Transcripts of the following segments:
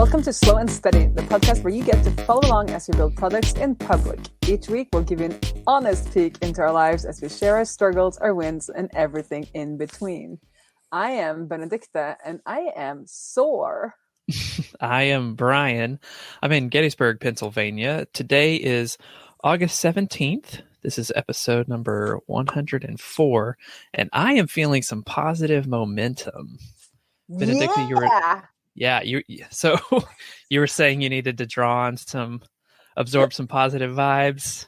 Welcome to Slow and Steady, the podcast where you get to follow along as we build products in public. Each week, we'll give you an honest peek into our lives as we share our struggles, our wins, and everything in between. I am Benedicta, and I am sore. I am Brian. I'm in Gettysburg, Pennsylvania. Today is August 17th. This is episode number 104, and I am feeling some positive momentum. Benedicta, so you were saying you needed to draw on absorb some positive vibes.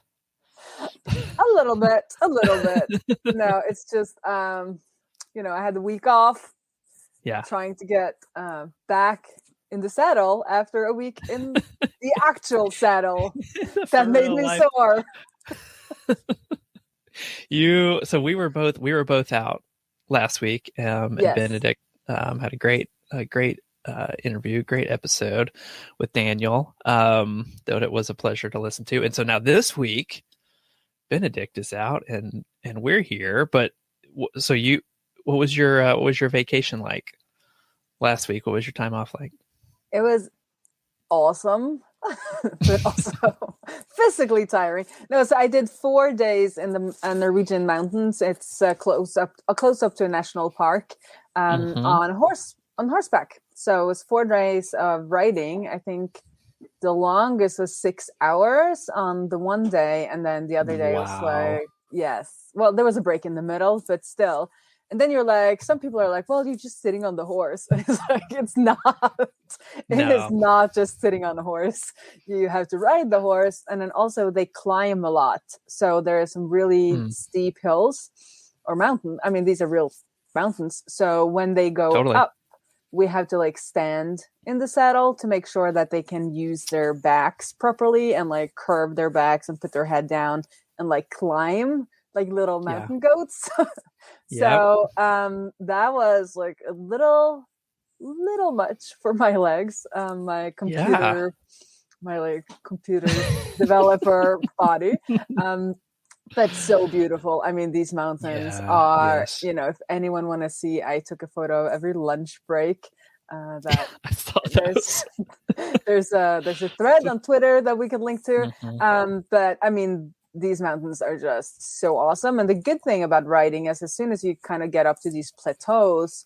A little bit. No, it's just, I had the week off. Yeah. Trying to get back in the saddle after a week in the actual saddle. That made me sore. So we were both out last week, and yes. Benedict had a great interview, great episode with Daniel, that it was a pleasure to listen to. And so now this week Benedict is out and we're here, but so what was your vacation like last week? What was your time off like? It was awesome, but also physically tiring. No, so I did 4 days in the Norwegian mountains. It's close up to a national park, on horseback. So it was 4 days of riding. I think the longest was 6 hours on the one day, and then the other day was like, yes. Well, there was a break in the middle, but still. And then you're like, some people are like, well, you're just sitting on the horse. It's like, it's not. It is not just sitting on the horse. You have to ride the horse. And then also they climb a lot. So there are some really steep hills or mountain. I mean, these are real mountains. So when they go up, we have to like stand in the saddle to make sure that they can use their backs properly and like curve their backs and put their head down and like climb like little mountain goats. So that was like a little much for my legs, my computer developer body. But so beautiful. I mean, these mountains are, if anyone want to see, I took a photo every lunch break. That I saw those. There's a thread on Twitter that we can link to. But I mean, these mountains are just so awesome. And the good thing about riding is as soon as you kind of get up to these plateaus,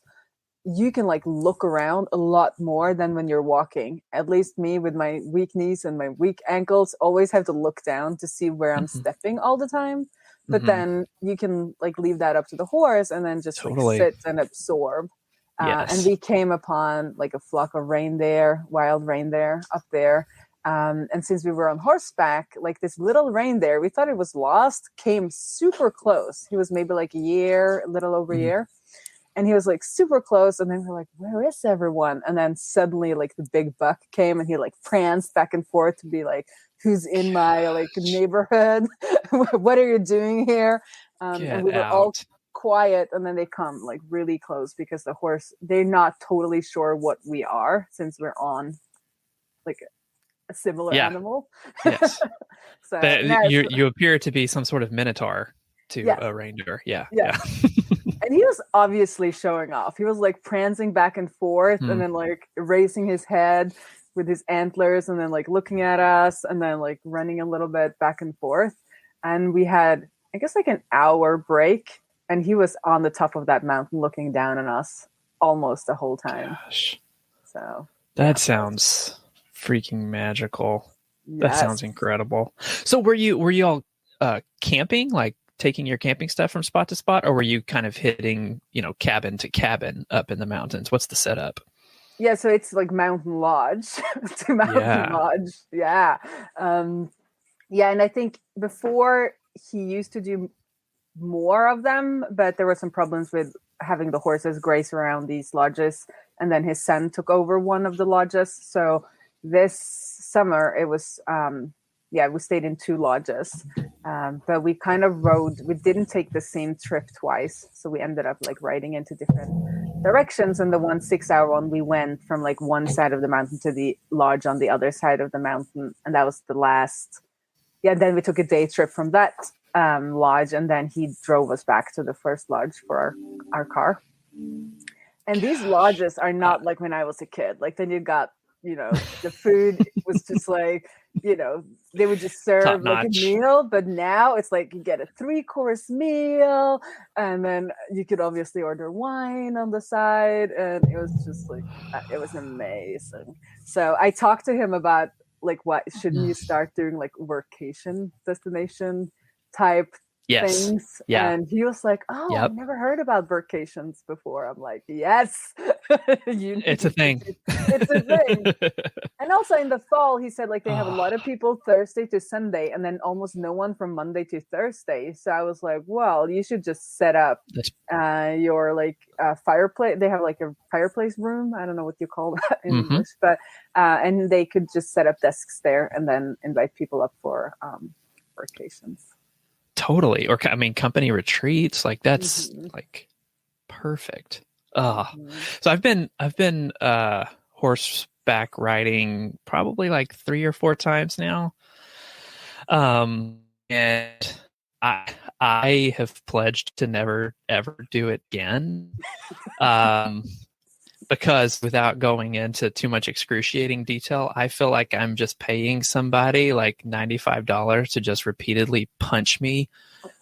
you can like look around a lot more than when you're walking. At least me with my weak knees and my weak ankles always have to look down to see where I'm stepping all the time. But then you can like leave that up to the horse and then just like sit and absorb. And we came upon like a flock of wild reindeer up there. And since we were on horseback, like this little reindeer, we thought it was lost, came super close. He was maybe like a little over a year. And he was like super close. And then we're like, where is everyone? And then suddenly like the big buck came and he like pranced back and forth to be like, who's in my like neighborhood? What are you doing here? And we were all quiet. And then they come like really close because the horse, they're not totally sure what we are since we're on like a similar animal. Yes. So you appear to be some sort of minotaur to a reindeer. Yeah. And he was obviously showing off. He was like prancing back and forth and then like raising his head with his antlers and then like looking at us and then like running a little bit back and forth. And we had, I guess, like an hour break. And he was on the top of that mountain looking down on us almost the whole time. Gosh. So that sounds freaking magical. Yes. That sounds incredible. So were you all camping, like taking your camping stuff from spot to spot, or were you kind of hitting, cabin to cabin up in the mountains? What's the setup? Yeah, so it's like mountain lodge to mountain lodge. Yeah. And I think before he used to do more of them, but there were some problems with having the horses graze around these lodges. And then his son took over one of the lodges. So this summer it was, we stayed in 2 lodges, but we kind of we didn't take the same trip twice. So we ended up like riding into different directions. And the 1 6-hour one, we went from like one side of the mountain to the lodge on the other side of the mountain. And that was the last. Then we took a day trip from that lodge. And then he drove us back to the first lodge for our car. And these lodges are not like when I was a kid. Like then you got the food was just like, they would just serve like a meal, but now it's like you get a 3-course meal, and then you could obviously order wine on the side, and it was just like, it was amazing. So I talked to him about like, what shouldn't you start doing, like workation destination type things. Yeah. And he was like, I've never heard about workations before. I'm like, yes. It's a thing. It's a thing. And also in the fall, he said like they have a lot of people Thursday to Sunday, and then almost no one from Monday to Thursday. So I was like, well, you should just set up your like fireplace. They have like a fireplace room. I don't know what you call that in English, but and they could just set up desks there and then invite people up for workations. Totally. Or company retreats, like that's like perfect. So I've been horseback riding probably like 3 or 4 times now. And I have pledged to never ever do it again. Because without going into too much excruciating detail, I feel like I'm just paying somebody like $95 to just repeatedly punch me,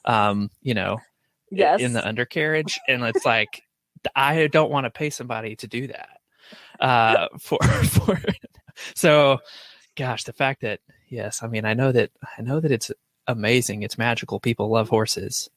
in the undercarriage. And it's like, I don't want to pay somebody to do that. So, gosh, the fact that, yes, I know that it's amazing. It's magical. People love horses.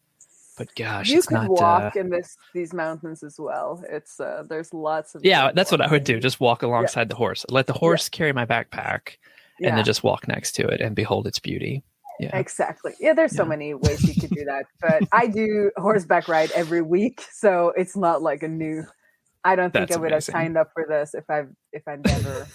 But gosh, you could walk in these mountains as well. It's there's lots of that's what I would do. Just walk alongside the horse. Let the horse carry my backpack, and then just walk next to it and behold its beauty. Yeah, exactly. Yeah, there's so many ways you could do that. But I do horseback ride every week, so it's not like a new. I don't think I would have signed up for this if I'd never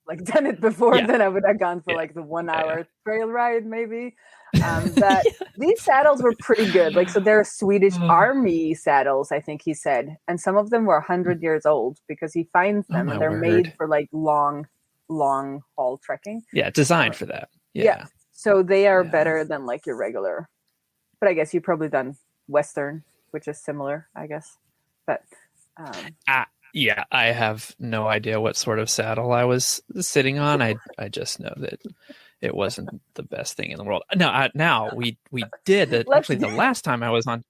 like done it before. Then I would have gone for like the 1 hour trail ride maybe. That these saddles were pretty good. Like, so they're Swedish Army saddles, I think he said, and some of them were 100 years old because he finds them and they're made for like long haul trekking. Yeah, designed for that. Yeah. So they are better than like your regular. But I guess you've probably done Western, which is similar, I guess. But yeah, I have no idea what sort of saddle I was sitting on. I just know that it wasn't the best thing in the world. Now we did that. Actually, the last time I was on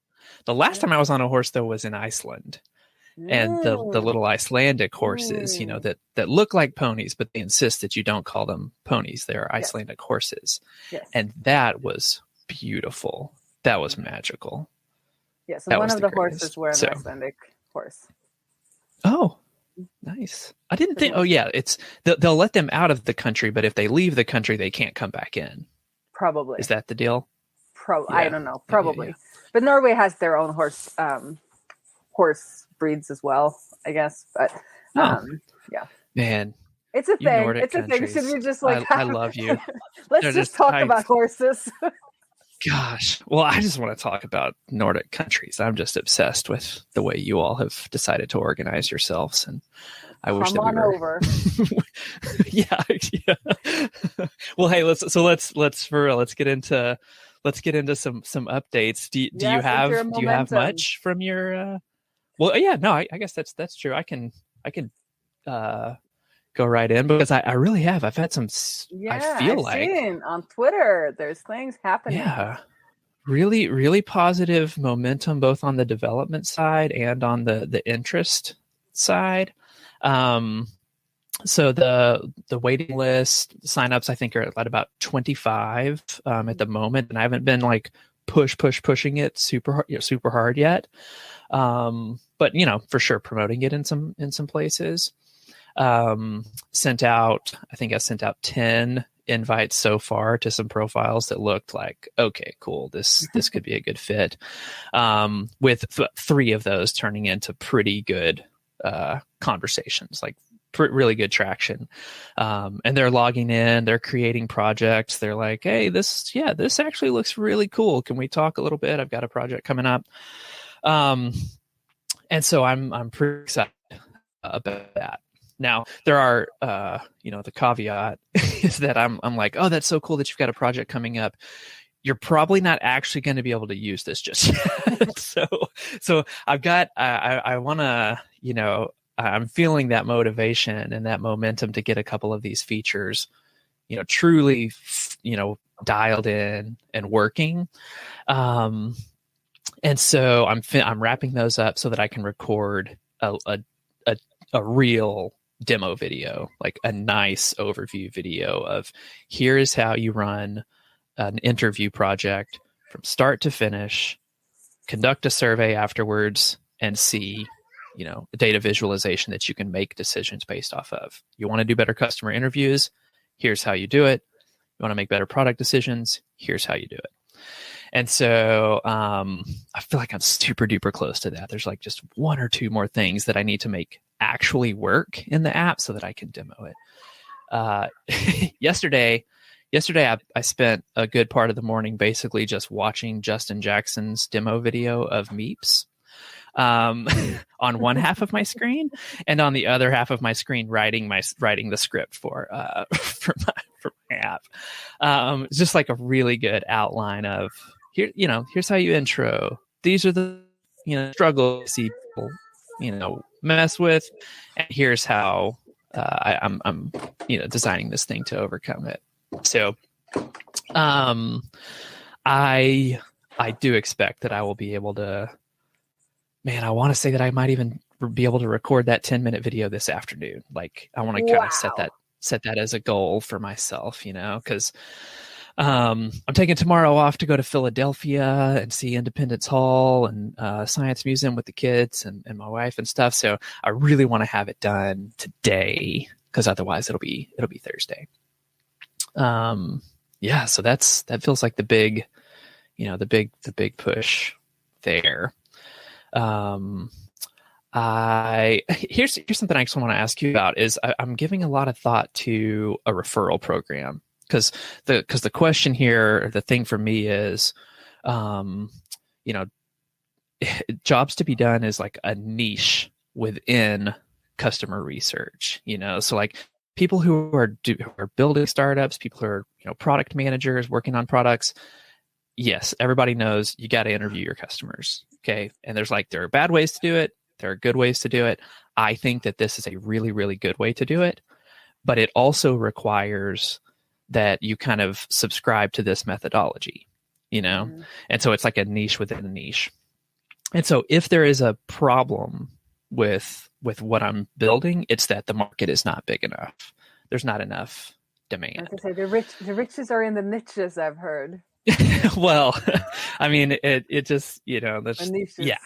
a horse though was in Iceland, and the little Icelandic horses, that look like ponies, but they insist that you don't call them ponies. They are Icelandic horses, and that was beautiful. That was magical. Yeah. So one of the horses were an Icelandic horse. Oh, nice. I didn't think. Oh, yeah. It's they'll let them out of the country, but if they leave the country, they can't come back in. Probably. Is that the deal? I don't know. Probably. Yeah. But Norway has their own horse breeds as well, I guess. But man, it's a thing. Nordic It's a thing. Should we just like? I love you. Let's just talk about horses. Gosh. Well, I just want to talk about Nordic countries. I'm just obsessed with the way you all have decided to organize yourselves. And I wish that we were over. yeah. Well, hey, let's get into some updates. Do you have much from your well, yeah, no, I guess that's true. I can go right in because I really have. I've had some. I feel like on Twitter, there's things happening. Yeah, really, really positive momentum both on the development side and on the interest side. So the waiting list signups I think are at about 25 at the moment, and I haven't been like pushing it super hard yet. But for sure promoting it in some places. I sent out 10 invites so far to some profiles that looked like, okay, cool. This could be a good fit. With 3 of those turning into pretty good, conversations, like really good traction. And they're logging in, they're creating projects. They're like, hey, this actually looks really cool. Can we talk a little bit? I've got a project coming up. And so I'm pretty excited about that. Now there are, the caveat is that I'm like, oh, that's so cool that you've got a project coming up. You're probably not actually going to be able to use this just yet. So I've got, I want to, I'm feeling that motivation and that momentum to get a couple of these features, truly, dialed in and working. And so I'm wrapping those up so that I can record a real demo video, like a nice overview video of here is how you run an interview project from start to finish, conduct a survey afterwards, and see, data visualization that you can make decisions based off of. You want to do better customer interviews? Here's how you do it. You want to make better product decisions? Here's how you do it. And so I feel like I'm super duper close to that. There's like just one or two more things that I need to make actually work in the app so that I can demo it. Yesterday I spent a good part of the morning basically just watching Justin Jackson's demo video of Meeps on one half of my screen, and on the other half of my screen writing the script for my app. It's just like a really good outline of here's how you intro. These are the struggles you see people mess with, and here's how I'm designing this thing to overcome it. So I do expect that I will be able to, I want to say that I might even be able to record that 10-minute video this afternoon. Like I want to kind of set that as a goal for myself, because I'm taking tomorrow off to go to Philadelphia and see Independence Hall and Science Museum with the kids and my wife and stuff. So I really want to have it done today, because otherwise it'll be Thursday. So that feels like the big push there. Here's something I just want to ask you about is I'm giving a lot of thought to a referral program, because the question here, the thing for me is, jobs to be done is like a niche within customer research, so like people who are building startups, people who are product managers working on products. Yes, everybody knows you got to interview your customers. Okay. And there are bad ways to do it. There are good ways to do it. I think that this is a really, really good way to do it, but it also requires that you kind of subscribe to this methodology, And so it's like a niche within a niche. And so if there is a problem with what I'm building, it's that the market is not big enough. There's not enough demand. I was gonna say the riches are in the niches, I've heard. Well, I mean, it just, there's, yeah.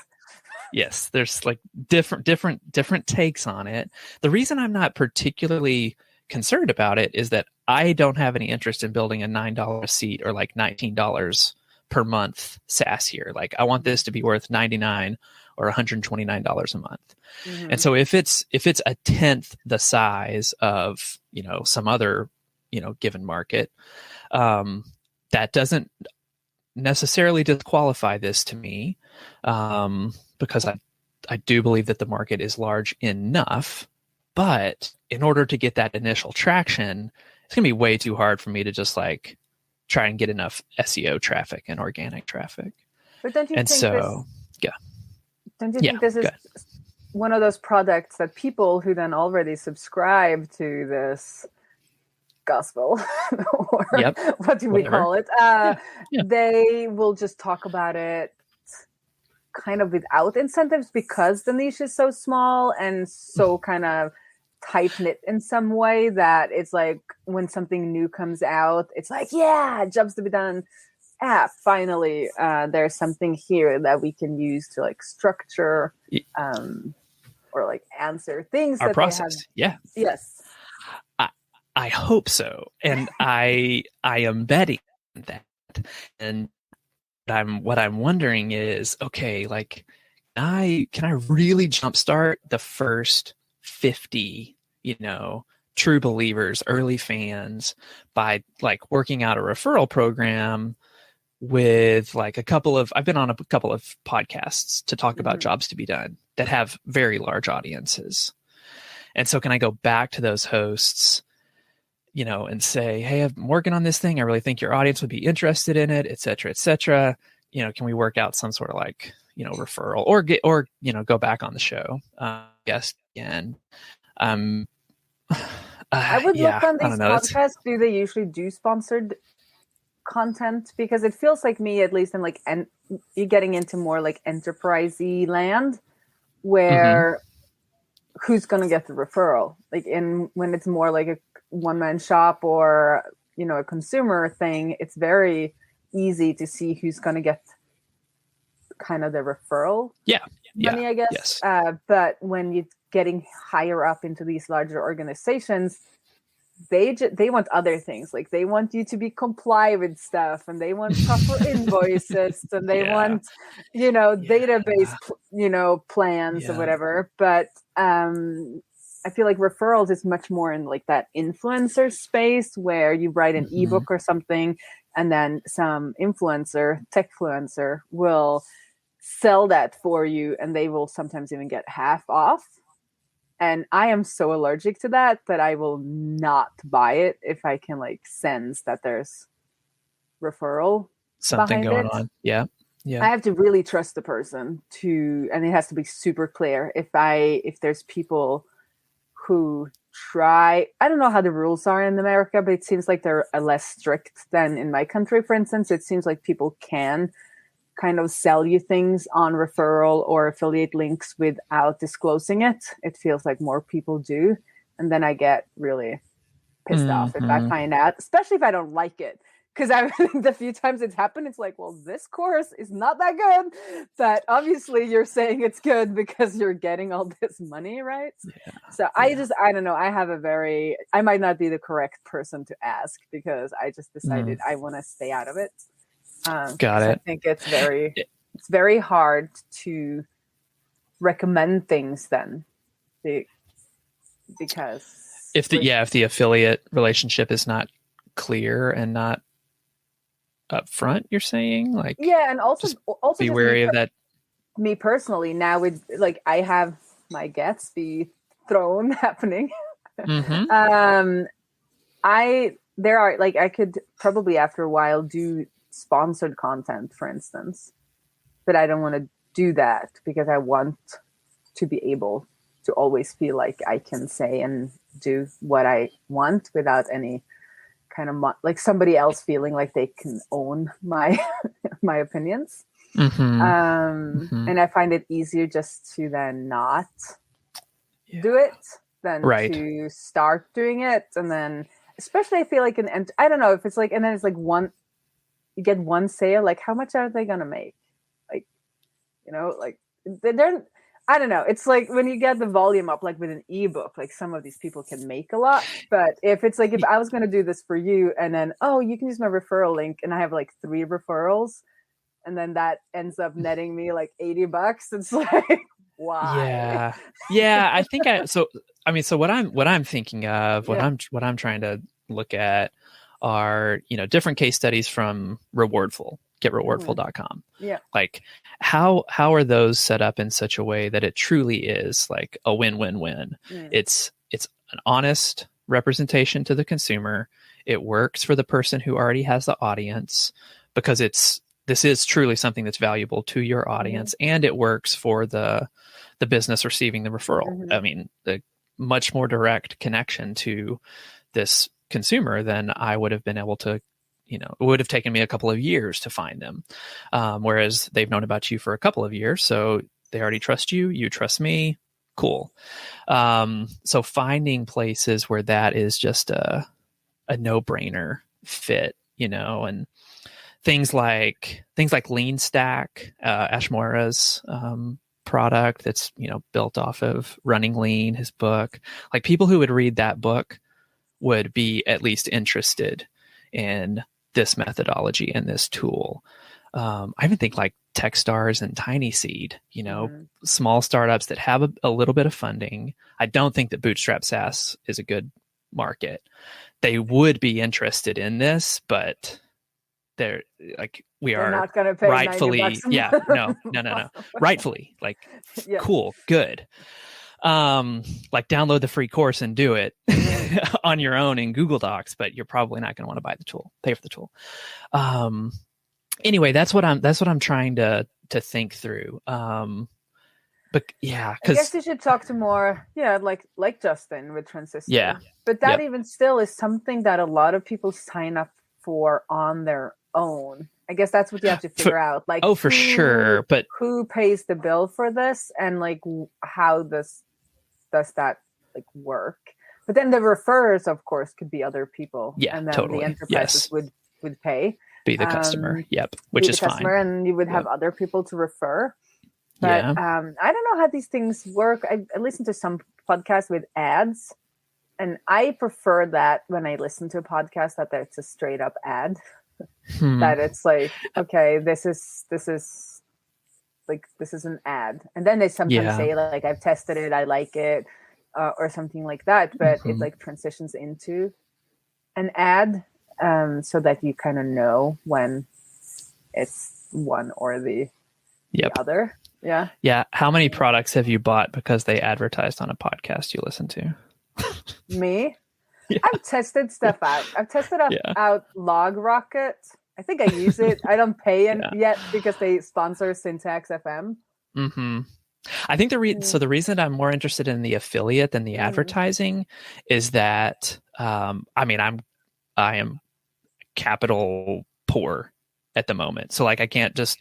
Yes, there's like different takes on it. The reason I'm not particularly concerned about it is that I don't have any interest in building a $9 seat or like $19 per month SaaS here. Like I want this to be worth $99 or $129 a month. Mm-hmm. And so if it's a tenth the size of, some other, given market, that doesn't necessarily disqualify this to me, because I do believe that the market is large enough. But in order to get that initial traction, it's going to be way too hard for me to just like try and get enough SEO traffic and organic traffic. But don't you think think this is one of those products that people who then already subscribe to this gospel or what do we call it? They will just talk about it kind of without incentives because the niche is so small and so kind of tight-knit in some way that it's like when something new comes out, it's like, yeah, jobs to be done app. Finally, there's something here that we can use to like structure or like answer things our that process. They have. Yeah. Yes. I hope so. And I am betting that. And what I'm wondering is, okay, like, can I really jumpstart the first 50, true believers, early fans by like working out a referral program with like I've been on a couple of podcasts to talk about jobs to be done that have very large audiences. And so can I go back to those hosts, and say, hey, I'm working on this thing. I really think your audience would be interested in it, et cetera, et cetera. Can we work out some sort of like, referral or go back on the show, guest again. I would look on these I don't know. podcasts. Do they usually do sponsored content? Because it feels like me, at least, I'm like, and you're getting into more like enterprisey land where who's going to get the referral? Like when it's more like a one-man shop or, a consumer thing, it's very easy to see who's going to get kind of the referral money, I guess. Yes. But when you're getting higher up into these larger organizations, they want other things. Like they want you to be comply with stuff, and they want proper invoices, and they want database plans or whatever. But I feel like referrals is much more in like that influencer space where you write an ebook or something, and then some techfluencer will sell that for you, and they will sometimes even get half off. And I am so allergic to that I will not buy it if I can like sense that there's referral something going on. Yeah. I have to really trust the person and it has to be super clear. If there's people who try, I don't know how the rules are in America, but it seems like they're less strict than in my country, for instance. It seems like people can kind of sell you things on referral or affiliate links without disclosing it. It feels like more people do. And then I get really pissed off if I find out, especially if I don't like it. Because the few times it's happened, it's like, well, this course is not that good. But obviously you're saying it's good because you're getting all this money, right? Yeah. So I don't know. I might not be the correct person to ask because I just decided I want to stay out of it. Got it. I think it's very hard to recommend things then, because if the affiliate relationship is not clear and not upfront, you're saying and also be wary of that. Me personally, now with like I have my Gatsby throne happening. I could probably after a while do sponsored content, for instance, but I don't want to do that because I want to be able to always feel like I can say and do what I want without any kind of like somebody else feeling like they can own my my opinions. And I find it easier just to then not do it than to start doing it. And then especially I feel like I don't know if it's like, and then it's like you get one sale, like how much are they going to make? Like, like they're, I don't know. It's like when you get the volume up, like with an ebook, like some of these people can make a lot. But if it's like, if I was going to do this for you and then, you can use my referral link and I have like 3 referrals and then that ends up netting me like $80, it's like, why? Yeah. I think so what I'm thinking of, what I'm trying to look at are, different case studies from Rewardful, getrewardful.com. Yeah. Like how are those set up in such a way that it truly is like a win-win-win? It's an honest representation to the consumer. It works for the person who already has the audience because this is truly something that's valuable to your audience, and it works for the business receiving the referral. I mean, the much more direct connection to this consumer than I would have been able to, it would have taken me a couple of years to find them. Whereas they've known about you for a couple of years. So they already trust you. You trust me. Cool. So finding places where that is just a no-brainer fit, and things like Lean Stack, Ashmura's product that's, built off of Running Lean, his book. Like people who would read that book would be at least interested in this methodology and this tool. I even think like Techstars and TinySeed, small startups that have a little bit of funding. I don't think that Bootstrap SaaS is a good market. They would be interested in this, but they're like, they're not going to pay rightfully, no. Rightfully, like, cool, good. Like download the free course and do it on your own in Google Docs, but you're probably not going to want to buy the tool, pay for the tool. anyway, that's what I'm trying to think through. But yeah, I guess because you should talk to more, like Justin with Transistor. yeah, But that yep. even still is something that a lot of people sign up for on their own. I guess that's what you have to figure out. Like, for sure. But who pays the bill for this, and like how does that like work? But then the referrers, of course, could be other people, yeah, and then totally. the enterprises would pay. Be the customer. Yep, which is fine. And you would have other people to refer. But I don't know how these things work. I listen to some podcasts with ads, and I prefer that when I listen to a podcast that it's a straight up ad. That it's like, okay, this is an ad, and then they sometimes say like, I've tested it, I like it, or something like that. But it like transitions into an ad, so that you kind of know when it's one or the other. Yeah. Yeah. How many products have you bought because they advertised on a podcast you listen to? Me? Yeah. I've tested stuff out. I've tested out LogRocket. I think I use it. I don't pay yet because they sponsor Syntax FM. Mm-hmm. I think the reason I'm more interested in the affiliate than the advertising is that I am capital poor at the moment. So like I can't just,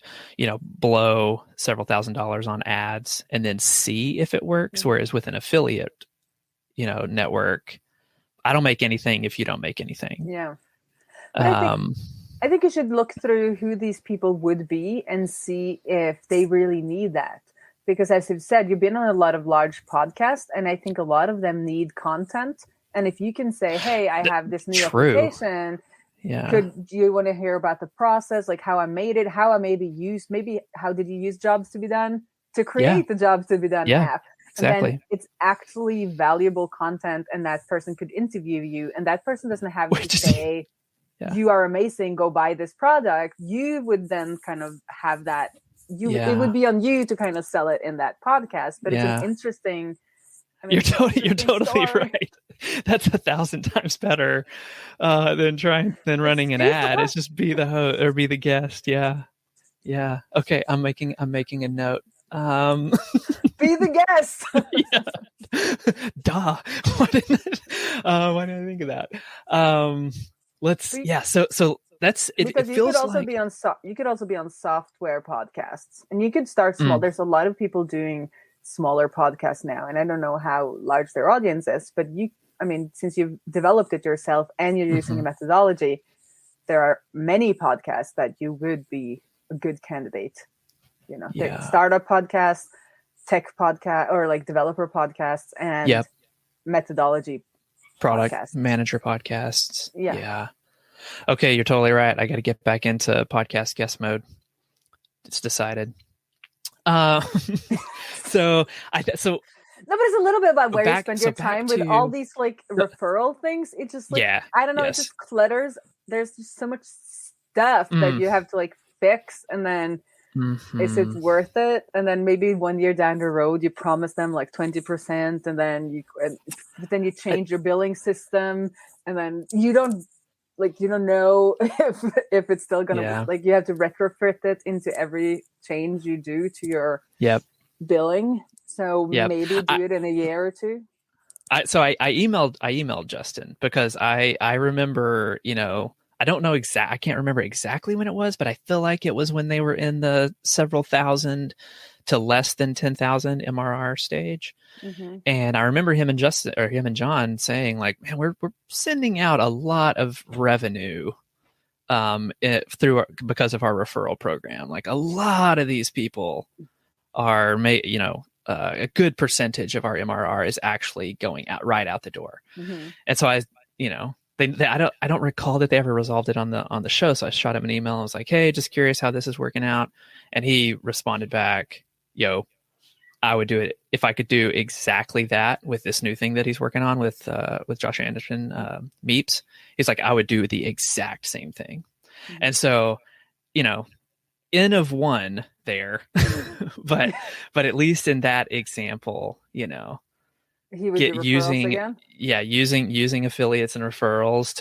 blow several $1,000s on ads and then see if it works. Whereas with an affiliate, network, I don't make anything if you don't make anything. Yeah. I think you should look through who these people would be and see if they really need that. Because as you've said, you've been on a lot of large podcasts, and I think a lot of them need content. And if you can say, hey, I have this new application, do you want to hear about the process, like how I made it, how I how did you use Jobs to be Done to create the Jobs to be Done app? Exactly. And then it's actually valuable content, and that person could interview you, and that person doesn't have to say, you are amazing, go buy this product. You would then kind of have that. It would be on you to kind of sell it in that podcast. But it's an interesting. You're totally right. That's 1,000 times better than running an ad. It's just be the host or be the guest. Yeah. Okay, I'm making a note. Be the guest. Duh. Why didn't I think of that? So that's it. Because you could also be on software podcasts, and you could start small. There's a lot of people doing smaller podcasts now, and I don't know how large their audience is, but since you've developed it yourself and you're using a methodology, there are many podcasts that you would be a good candidate. Startup podcasts, tech podcast, or like developer podcasts, and methodology product podcasts. Manager podcasts. Yeah. Okay, you're totally right. I got to get back into podcast guest mode. It's decided. No, but it's a little bit about where you spend your time with all these like referral things. It just I don't know. It just clutters. There's just so much stuff that you have to like fix, and then is it worth it? And then maybe 1 year down the road, you promise them like 20%, and then you change your billing system, and then you don't know if it's still gonna like you have to retrofit it into every change you do to your billing. So maybe do it in a year or two. I emailed Justin because I remember, I don't know I can't remember exactly when it was, but I feel like it was when they were in the several thousand to less than 10,000 MRR stage. And I remember him and John saying like, man, we're sending out a lot of revenue because of our referral program. Like a lot of these people are a good percentage of our MRR is actually going right out the door. And so I don't recall that they ever resolved it on the show. So I shot him an email. I was like, hey, just curious how this is working out. And he responded back, I would do it if I could do exactly that with this new thing that he's working on with Josh Anderson, Meeps. He's like, I would do the exact same thing. And so, N of one there, but at least in that example, he would using affiliates and referrals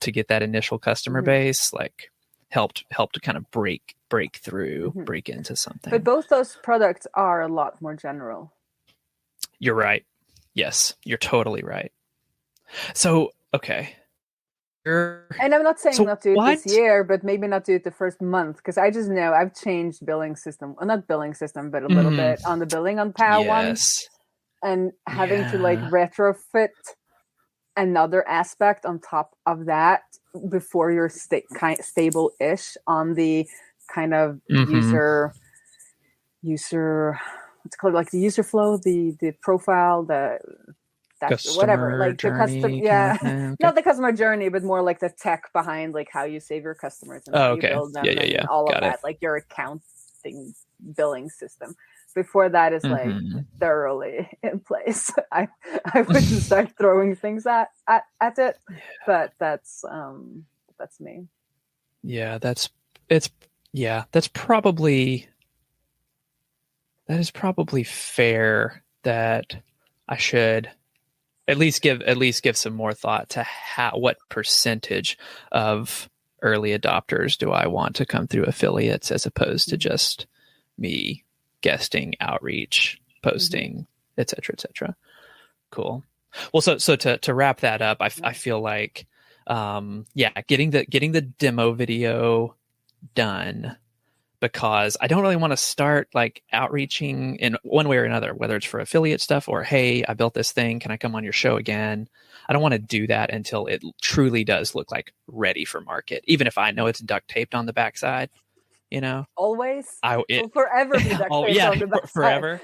to get that initial customer base. Like, helped to kind of break through, break into something. But both those products are a lot more general. You're right. Yes, you're totally right. So, okay. And I'm not saying not do it this year, but maybe not do it the first month, because I just know I've changed billing system. Well, not billing system, but a little bit on the billing on POW once. And having to like retrofit another aspect on top of that before you're stable-ish on the kind of user what's it called, like the user flow, the profile, that's whatever, like the customer, not the customer journey, but more like the tech behind like how you save your customers and how you build them and all of that, like your accounting billing system. Before that is like thoroughly in place, I wouldn't start throwing things at it, but that's me. Yeah, that is probably fair that I should at least give some more thought to what percentage of early adopters do I want to come through affiliates as opposed to just me guesting, outreach, posting, et cetera. Cool. Well, so to wrap that up, I feel like, getting the demo video done, because I don't really want to start like outreaching in one way or another, whether it's for affiliate stuff or, hey, I built this thing, can I come on your show again? I don't want to do that until it truly does look like ready for market, even if I know it's duct taped on the backside. Always. Will forever be duct taped on the backside. Forever.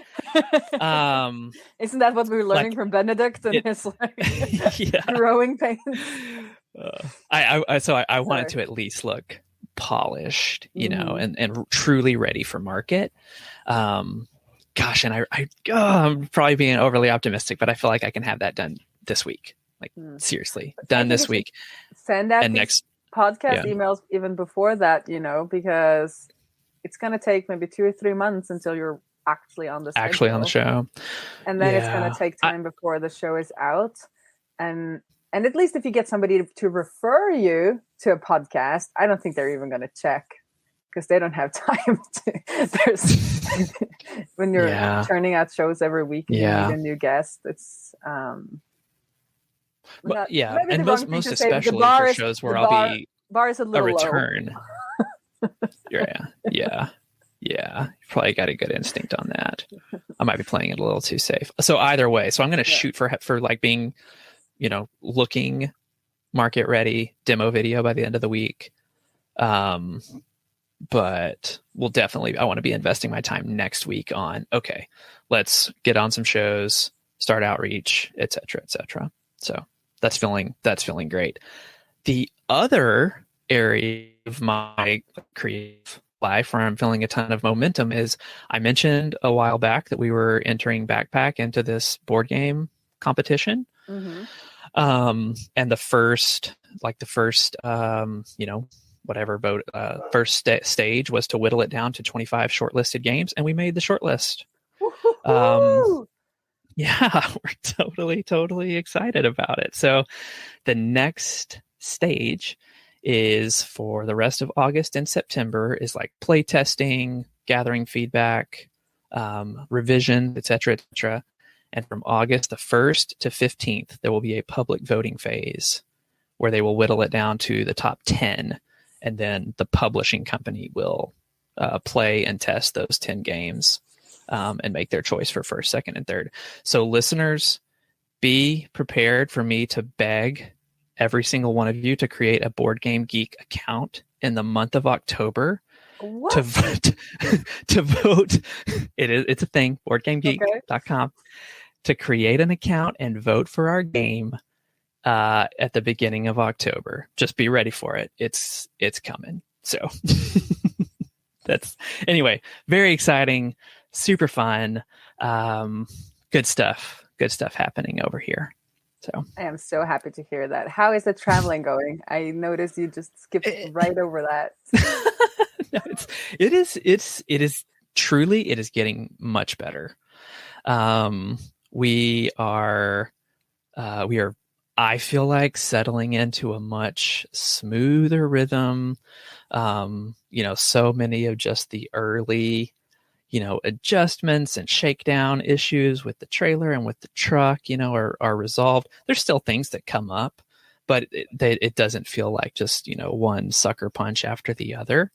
Isn't that what we were learning from Benedict and his growing pains? I want it to at least look polished, and truly ready for market. Gosh, and I'm probably being overly optimistic, but I feel like I can have that done this week. Like seriously, done this week. Send out next podcast emails even before that, because it's going to take maybe 2 or 3 months until you're actually on the show, and then it's going to take time before the show is out, and at least if you get somebody to refer you to a podcast, I don't think they're even going to check, because they don't have time when you're turning out shows every week and you need a new guest. It's and most especially for shows where I'll be bar is a return. Yeah. Probably got a good instinct on that. I might be playing it a little too safe. So either way, I'm going to shoot for like being, looking market ready demo video by the end of the week. But we'll definitely, I want to be investing my time next week on, okay, let's get on some shows, start outreach, et cetera. So that's feeling great. The other area of my creative life where I'm feeling a ton of momentum is, I mentioned a while back that we were entering Backpack into this board game competition. And the first stage was to whittle it down to 25 shortlisted games, and we made the shortlist. We're totally excited about it. So the next stage is for the rest of August and September is like play testing, gathering feedback, revision, etc. And from August the 1st to 15th, there will be a public voting phase where they will whittle it down to the top 10. And then the publishing company will play and test those 10 games and make their choice for first, second, and third. So listeners, be prepared for me to beg every single one of you to create a Board Game Geek account in the month of October to vote. It's a thing, boardgamegeek.com, to create an account and vote for our game at the beginning of October. Just be ready for it. It's coming. So that's, anyway, very exciting, super fun, good stuff happening over here. So I am so happy to hear that. How is the traveling going? I noticed you just skipped right over that. No, it is truly getting much better. We are I feel like settling into a much smoother rhythm. So many of just the early, adjustments and shakedown issues with the trailer and with the truck, are resolved. There's still things that come up, but it doesn't feel like just, one sucker punch after the other.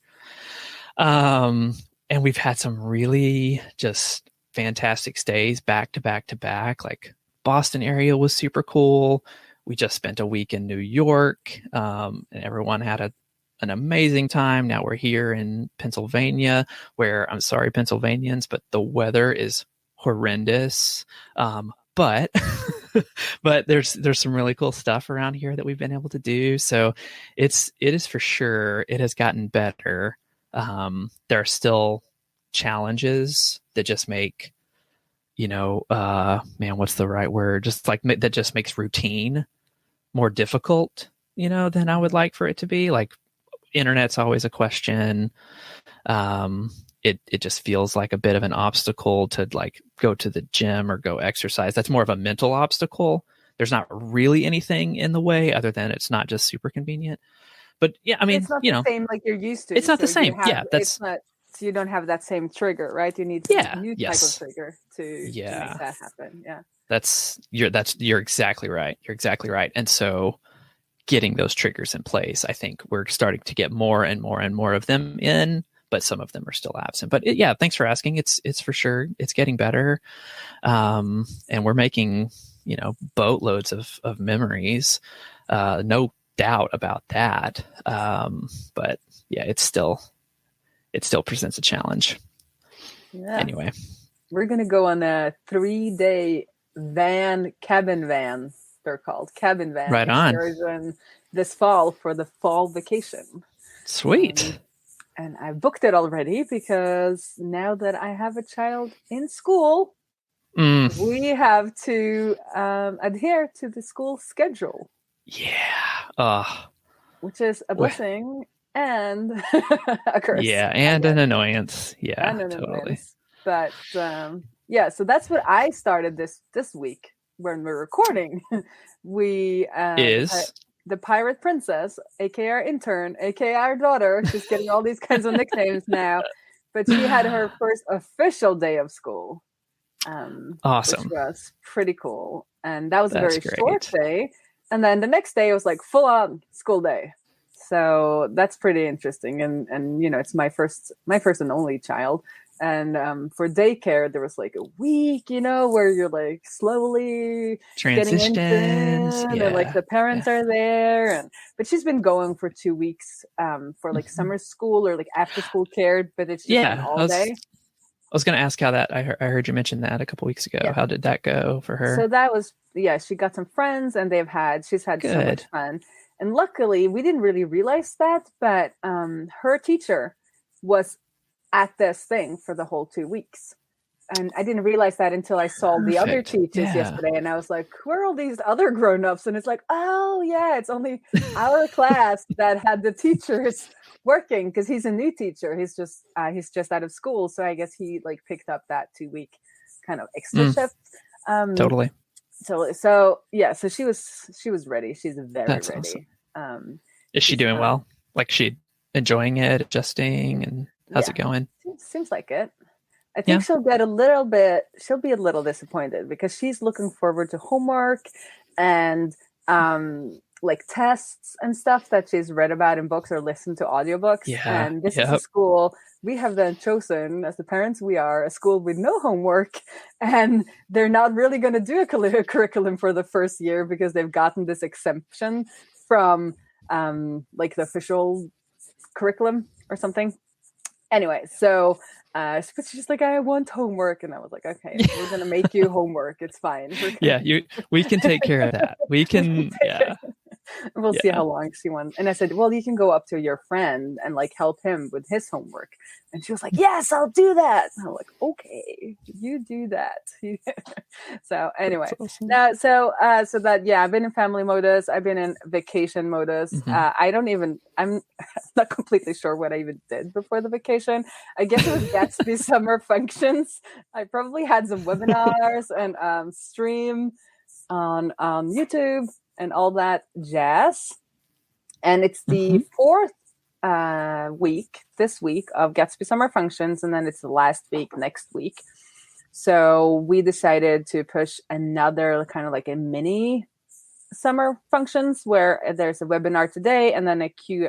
And we've had some really just fantastic stays back to back to back. Like Boston area was super cool. We just spent a week in New York, and everyone had an amazing time. Now we're here in Pennsylvania, where I'm sorry, Pennsylvanians, but the weather is horrendous. But but there's some really cool stuff around here that we've been able to do. So it is for sure. It has gotten better. There are still challenges that just make, what's the right word? Just like that just makes routine more difficult, than I would like for it to be. Like internet's always a question. It just feels like a bit of an obstacle to like go to the gym or go exercise. That's more of a mental obstacle. There's not really anything in the way other than it's not just super convenient. But yeah, I mean, it's not the same like you're used to. It's not the same. It's not. So you don't have that same trigger, right? You need a new type of trigger to make that happen. Yeah. You're exactly right. You're exactly right. And so getting those triggers in place, I think we're starting to get more and more and more of them in, but some of them are still absent. But thanks for asking. It's for sure. It's getting better. And we're making, boatloads of memories. No doubt about that. But yeah, it still presents a challenge. Yeah. Anyway, we're going to go on a 3-day cabin van. They're called cabin van. Right on. Excursion this fall for the fall vacation. Sweet. And I booked it already because now that I have a child in school, we have to adhere to the school schedule. Yeah. Which is a blessing and a curse. Yeah, and an annoyance. Yeah, and totally. Annoyance. But so that's what I started this week when we're recording. We the Pirate Princess, aka our intern, aka our daughter. She's getting all these kinds of nicknames now. But she had her first official day of school. Awesome. Which was pretty cool. And that was a very short day. And then the next day it was like full on school day. So that's pretty interesting. And it's my first and only child. And for daycare, there was like a week, where you're like slowly transitions, and like the parents are there. But she's been going for 2 weeks for like summer school or like after school care, but it's just all day. I was going to ask how that, I heard you mention that a couple weeks ago. Yeah. How did that go for her? So that was, she got some friends and she's had so much fun. And luckily we didn't really realize that, but her teacher was at this thing for the whole 2 weeks. And I didn't realize that until I saw the other teachers yesterday. And I was like, where are all these other grown-ups? And it's like, oh yeah, it's only our class that had the teachers working, because he's a new teacher. He's just out of school. So I guess he like picked up that 2-week kind of extra shift. Totally. So she was ready. She's very ready. Awesome. Is she doing well? Like she enjoying it, adjusting, and how's it going? Seems like it. I think she'll be a little disappointed because she's looking forward to homework and like tests and stuff that she's read about in books or listened to audiobooks. Yeah. And this is a school we have then chosen, as the parents we are, a school with no homework, and they're not really going to do a curriculum for the first year because they've gotten this exemption from like the official curriculum or something. Anyway, so but she's like, I want homework, and I was like, okay, we're gonna make you homework. It's fine. We can take care of that. We can. We'll see how long she wants. And I said, well, you can go up to your friend and like help him with his homework. And she was like, yes, I'll do that. And I'm like, okay, you do that. So anyway, awesome. So I've been in family modus. I've been in vacation modus. Mm-hmm. I'm not completely sure what I even did before the vacation. I guess it was Gatsby summer functions. I probably had some webinars and stream on YouTube. and all that jazz. And it's the fourth week this week of Gatsby Summer Functions, and then it's the last week next week. So we decided to push another kind of like a mini summer functions where there's a webinar today, and then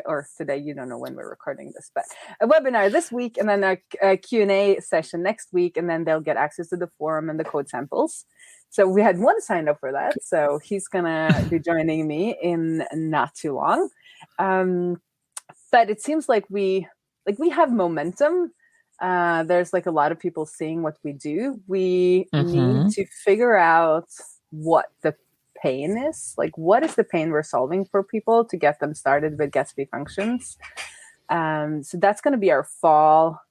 or today, you don't know when we're recording this, but a webinar this week, and then a Q&A session next week, and then they'll get access to the forum and the code samples. So we had one signed up for that, so he's gonna be joining me in not too long. But it seems like we have momentum. There's like a lot of people seeing what we do. We need to figure out what the pain is. Like, what is the pain we're solving for people to get them started with Gatsby functions? So that's going to be our fall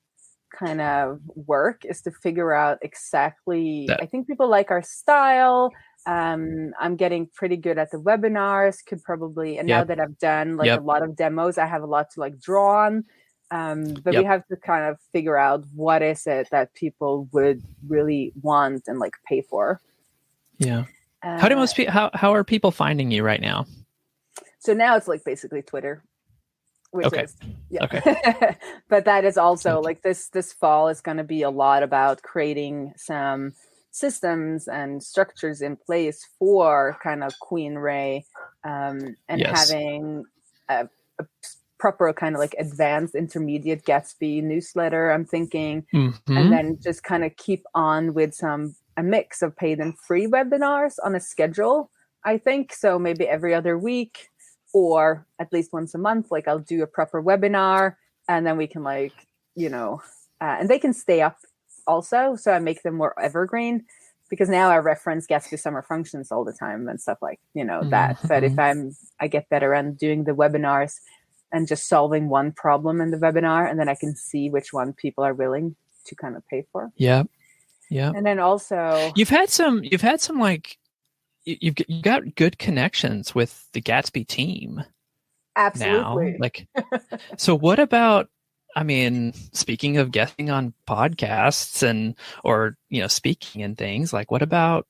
kind of work, is to figure out exactly. I think people like our style. I'm getting pretty good at the webinars. Could probably, and now that I've done like a lot of demos, I have a lot to like draw on. But we have to kind of figure out what is it that people would really want and like pay for. Yeah. How do most people? How are people finding you right now? So now it's like basically Twitter, which is okay. But that is also like this fall is going to be a lot about creating some systems and structures in place for kind of Queen Ray, and having a proper kind of like advanced intermediate Gatsby newsletter, I'm thinking, and then just kind of keep on with a mix of paid and free webinars on a schedule, I think. So maybe every other week or at least once a month, like I'll do a proper webinar, and then we can like, and they can stay up also. So I make them more evergreen, because now I reference Gatsby Summer Functions all the time and stuff like, that. But if I get better at doing the webinars and just solving one problem in the webinar, and then I can see which one people are willing to kind of pay for. Yeah. Yeah. And then also you've had some like, you've got good connections with the Gatsby team. Absolutely. Now. Like, so what about, speaking of guesting on podcasts or speaking and things, like what about,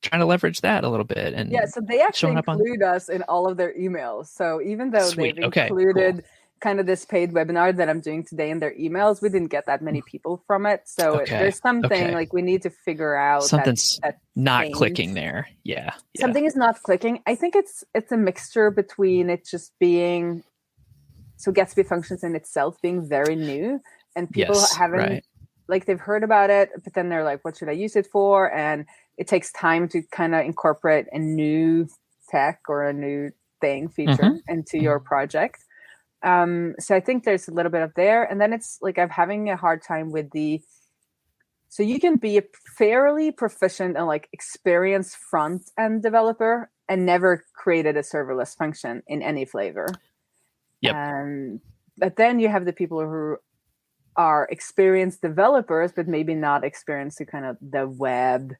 trying to leverage that a little bit? And so they actually include us in all of their emails. So even though they've included kind of this paid webinar that I'm doing today in their emails, we didn't get that many people from it. So there's something like we need to figure out. Something's not clicking there. Yeah. Something is not clicking. I think it's a mixture between it just being, so Gatsby Functions in itself being very new, and people haven't, like they've heard about it, but then they're like, what should I use it for? And it takes time to kind of incorporate a new tech or a new feature into your project. So I think there's a little bit of there. And then it's like I'm having a hard time with so you can be a fairly proficient and like experienced front end developer and never created a serverless function in any flavor. But then you have the people who are experienced developers, but maybe not experienced to kind of the web.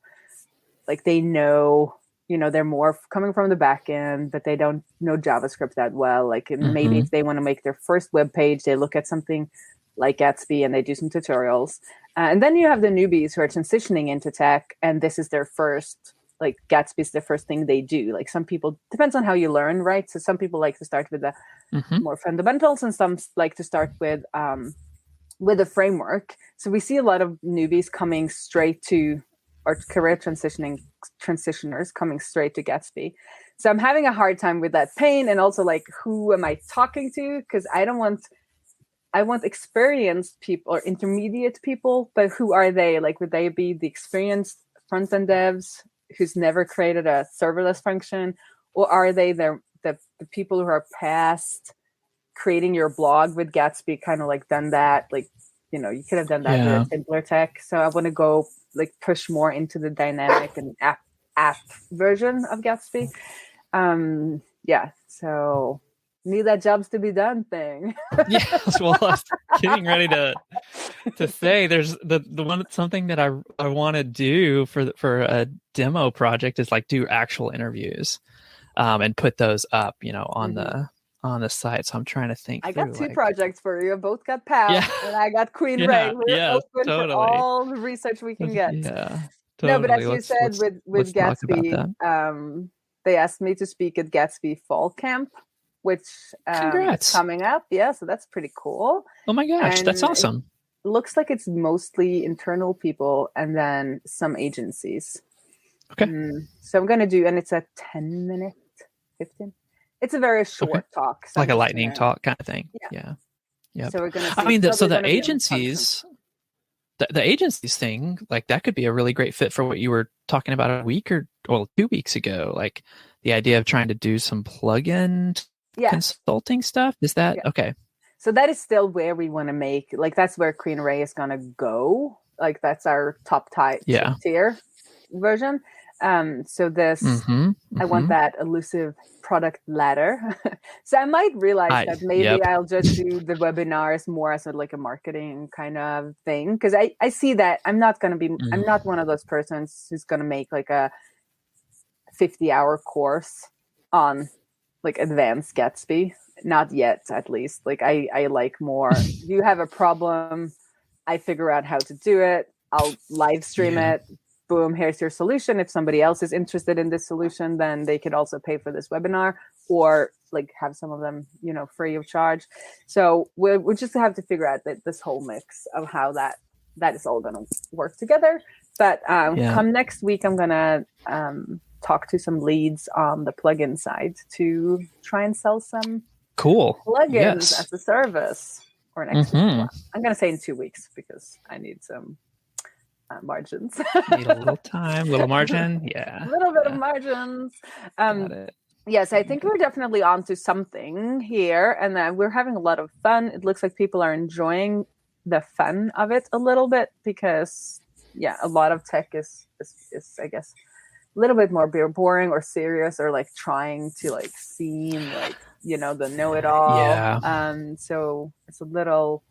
Like they know, they're more coming from the back end, but they don't know JavaScript that well. Like maybe if they want to make their first web page, they look at something like Gatsby and they do some tutorials. And then you have the newbies who are transitioning into tech, and this is their first, like Gatsby's the first thing they do. Like some people, depends on how you learn, right? So some people like to start with the more fundamentals, and some like to start with a framework. So we see a lot of newbies coming straight to, or career transitioners coming straight to Gatsby. So I'm having a hard time with that pain, and also like, who am I talking to? Because I want experienced people or intermediate people, but who are they? Like, would they be the experienced front-end devs who's never created a serverless function? Or are they the people who are past creating your blog with Gatsby, kind of like done that? Like, you could have done that with a simpler tech. So I want to go like push more into the dynamic and app version of Gatsby. So need that jobs to be done thing. Yes, well, I was getting ready to say there's something that I want to do for a demo project is like do actual interviews, and put those up, on the site. So I'm trying to think. I got two projects for you. I both got PAL and I got Queen Ray. We're open for all the research we can get. Yeah. Totally. No, but as you said with Gatsby, they asked me to speak at Gatsby Fall Camp, which is coming up. Yeah, so that's pretty cool. Oh my gosh, And that's awesome. It looks like it's mostly internal people and then some agencies. Okay. So I'm going to do, and it's a 10-minute, 15. It's a very short talk. So like a lightning talk kind of thing. Yeah. So we're going to. I mean, so the agencies. The agencies thing, like that could be a really great fit for what you were talking about a week or 2 weeks ago. Like the idea of trying to do some plug-in consulting stuff. Is that okay? So that is still where we want to make, like that's where Queen Ray is going to go. Like that's our top tier version. So this, I want that elusive product ladder. So I might realize that maybe I'll just do the webinars more as like a marketing kind of thing. Cause I see that I'm not one of those persons who's going to make like a 50-hour course on like advanced Gatsby. Not yet, at least. Like I like more, you have a problem, I figure out how to do it. I'll live stream it. Boom, here's your solution. If somebody else is interested in this solution, then they could also pay for this webinar or like have some of them, free of charge. So we just have to figure out this whole mix of how that is all going to work together. But come next week, I'm going to talk to some leads on the plugin side to try and sell some plugins as a service or next week. I'm going to say in 2 weeks because I need some margins. Need a little time, little margin. Yeah. A little bit of margins. Yes, I think we're definitely onto something here, and we're having a lot of fun. It looks like people are enjoying the fun of it a little bit because, a lot of tech is I guess, a little bit more boring or serious or like trying to like seem like, the know-it-all. Yeah. So it's a little,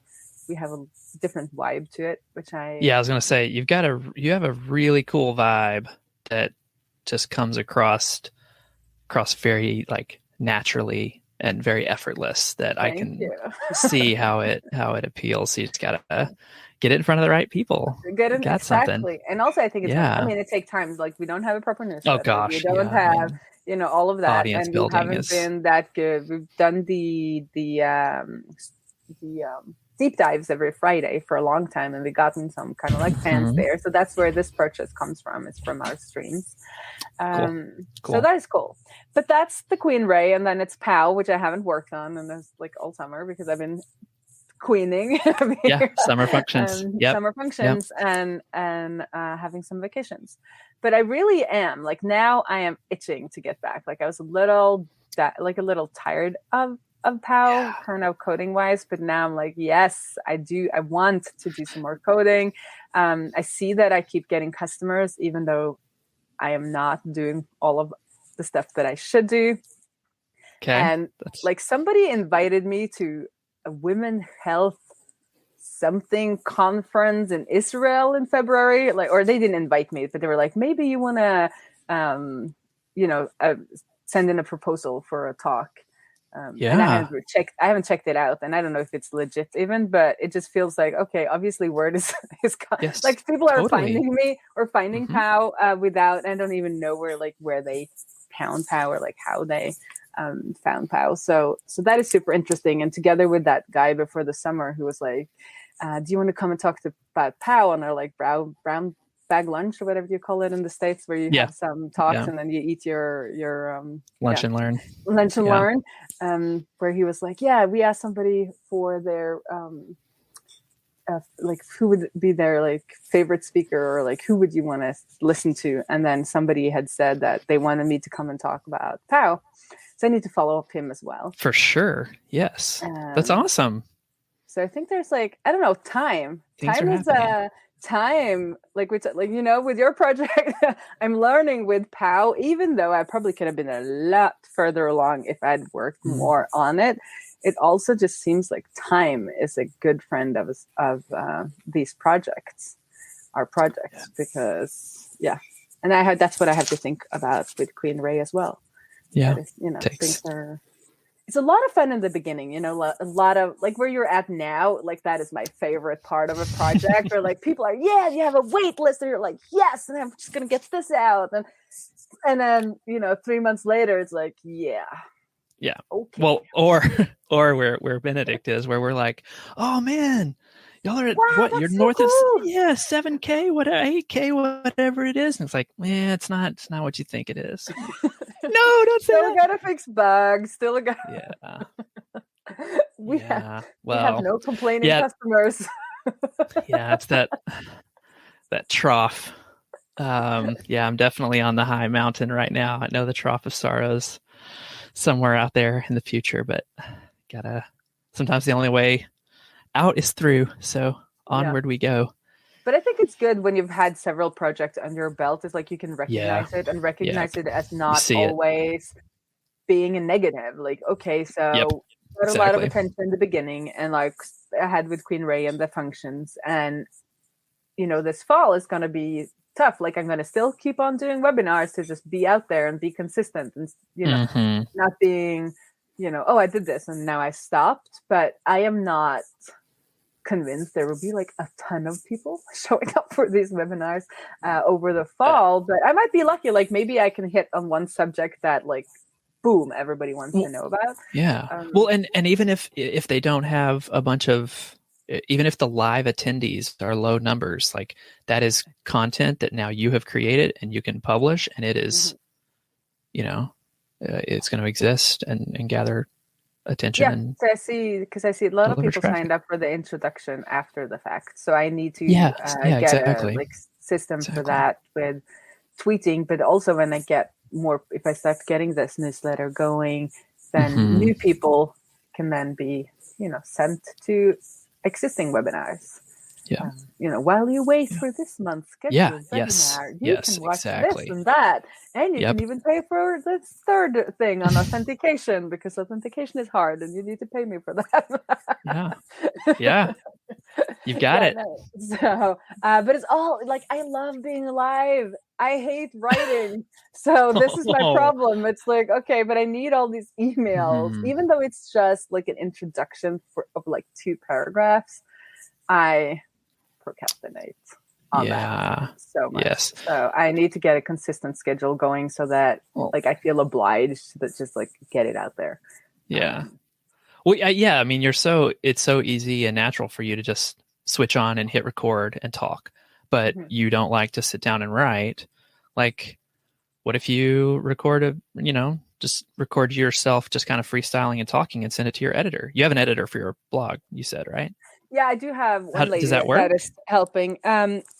we have a different vibe to it, which I was gonna say you have a really cool vibe that just comes across very like naturally and very effortless that I can see how it appeals. So you just gotta get it in front of the right people. Exactly. Something. And also I think it's it takes time. Like we don't have a proper newsletter. Oh gosh. We don't have all of that, audience and we haven't been that good. We've done the deep dives every Friday for a long time, and we've gotten some kind of like fans there. So that's where this purchase comes from. It's from our streams. Cool. So that is cool. But that's the Queen Ray, and then it's POW, which I haven't worked on, and that's like all summer because I've been queening. Summer functions. Summer functions and having some vacations. But I really am like, now I am itching to get back. Like I was a little tired of POW kind of coding wise, but now I'm like, yes, I want to do some more coding. I see that I keep getting customers, even though I am not doing all of the stuff that I should do. Okay. And like somebody invited me to a women health something conference in Israel in February, or they didn't invite me, but they were like, maybe you want to, send in a proposal for a talk. And I haven't checked it out, and I don't know if it's legit even, but it just feels like, okay, obviously word is like people are finding me or finding POW without, I don't even know where they found POW or like how they found POW. So that is super interesting. And together with that guy before the summer who was like, do you want to come and talk about POW on our like brown bag lunch or whatever you call it in the States, where you have some talks and then you eat your lunch and learn, where he was like, we asked somebody for their like who would be their like favorite speaker, or like who would you want to listen to, and then somebody had said that they wanted me to come and talk about POW, so I need to follow up him as well. For sure. Yes. That's awesome. So I think there's like, I don't know, time is time, like with your project. I'm learning with POW, even though I probably could have been a lot further along if I'd worked more on it. It also just seems like time is a good friend of these projects, our projects, because and that's what I have to think about with Queen Ray as well. It's a lot of fun in the beginning, a lot of like where you're at now, like that is my favorite part of a project where like people are, you have a wait list and you're like, yes, and I'm just going to get this out. And then, 3 months later, it's like, yeah. Yeah. Okay. Well, or where Benedict is, where we're like, oh man, y'all are at what? You're so north cool. of 7K, 8K, whatever it is. And it's like, it's not what you think it is. No, don't say Still gotta fix bugs. Still got. Yeah. We have no complaining customers. Yeah, it's that trough. I'm definitely on the high mountain right now. I know the trough of sorrows somewhere out there in the future, but sometimes the only way out is through. So onward we go. But I think it's good when you've had several projects under your belt. It's like you can recognize it and recognize it as not always being a negative. Like, okay, so got a lot of attention in the beginning, and like I had with Queen Ray and the functions, and this fall is going to be tough. Like, I'm going to still keep on doing webinars to just be out there and be consistent, and not being I did this and now I stopped. But I am not convinced there will be like a ton of people showing up for these webinars over the fall. But I might be lucky. Like, maybe I can hit on one subject that, like, boom, everybody wants to know about. Well, and even if they don't have a bunch of, even if the live attendees are low numbers, like, that is content that now you have created and you can publish, and it is it's going to exist and gather attention. So I see a lot of people signed up for the introduction after the fact, so I need to get a system for that with tweeting. But also, when I get more, if I start getting this newsletter going, then new people can then be sent to existing webinars. While you wait for this month's webinar, you can watch this and that, and you can even pay for this third thing on authentication, because authentication is hard and you need to pay me for that. You've got it. So, but it's all like, I love being live. I hate writing. So this is my problem. It's like, okay, but I need all these emails, even though it's just like an introduction of like 2 paragraphs. I procrastinate on that so much. Yes. So I need to get a consistent schedule going so that like I feel obliged to just like get it out there. Yeah. I mean, it's so easy and natural for you to just switch on and hit record and talk, but you don't like to sit down and write. Like, what if you just record yourself just kind of freestyling and talking and send it to your editor? You have an editor for your blog, you said, right? Yeah, I do have one lady does that work? That is helping.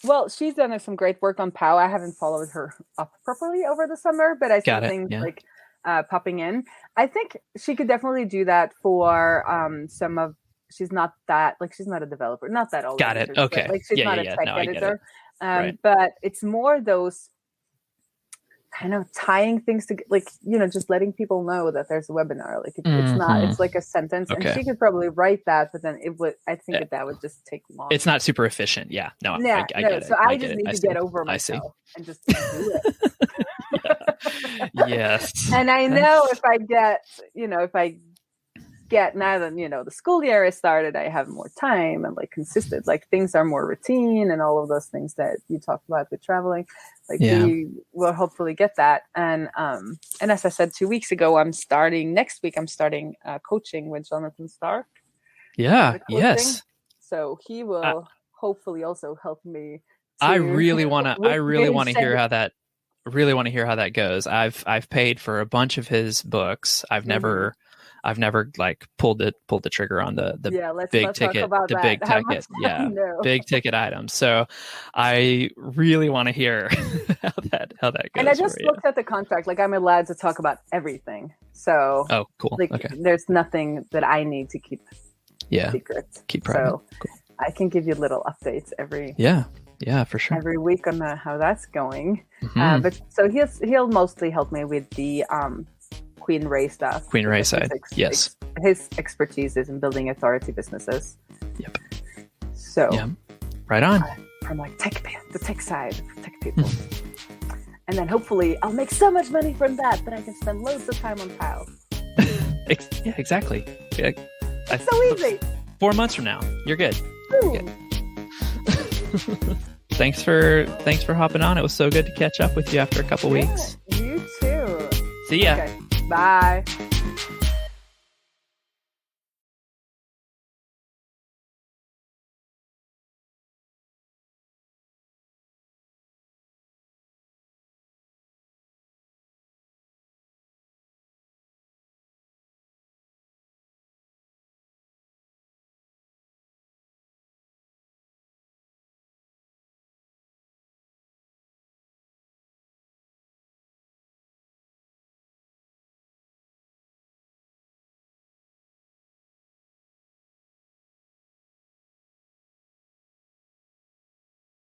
Well, she's done some great work on POW. I haven't followed her up properly over the summer, but I see things like popping in. I think she could definitely do that for some of. She's not a developer, not that old. Got it. Okay. Like, she's not a tech editor, but it's more those kind of tying things to, like, just letting people know that there's a webinar. Like, it's like a sentence, and she could probably write that, but then that would just take long. It's not super efficient. I get it. So I just need to get over myself and just do it. Yes. And I know if I get now that the school year is started, I have more time and like consistent, like things are more routine and all of those things that you talked about with traveling. Like we will hopefully get that. And as I said 2 weeks ago, next week I'm starting coaching with Jonathan Stark. Yeah. Yes. So he will hopefully also help me. I really want to hear how that. Really want to hear how that goes. I've paid for a bunch of his books. I've never like pulled the trigger on the big ticket, big ticket items. So I really want to hear how that goes. And I just looked at the contract. Like, I'm allowed to talk about everything. So cool. Like, there's nothing that I need to keep secret. Keep private. So cool. I can give you little updates every for sure every week on how that's going. But so he'll mostly help me with the Queen Ray stuff. Queen Ray side. Yes. His expertise is in building authority businesses. Yep. So right on. I'm like the tech side, tech people. And then hopefully I'll make so much money from that I can spend loads of time on POW. Yeah, exactly. Yeah. It's so easy. 4 months from now, you're good. You're good. Thanks for hopping on. It was so good to catch up with you after a couple weeks. You See ya. Okay. Bye.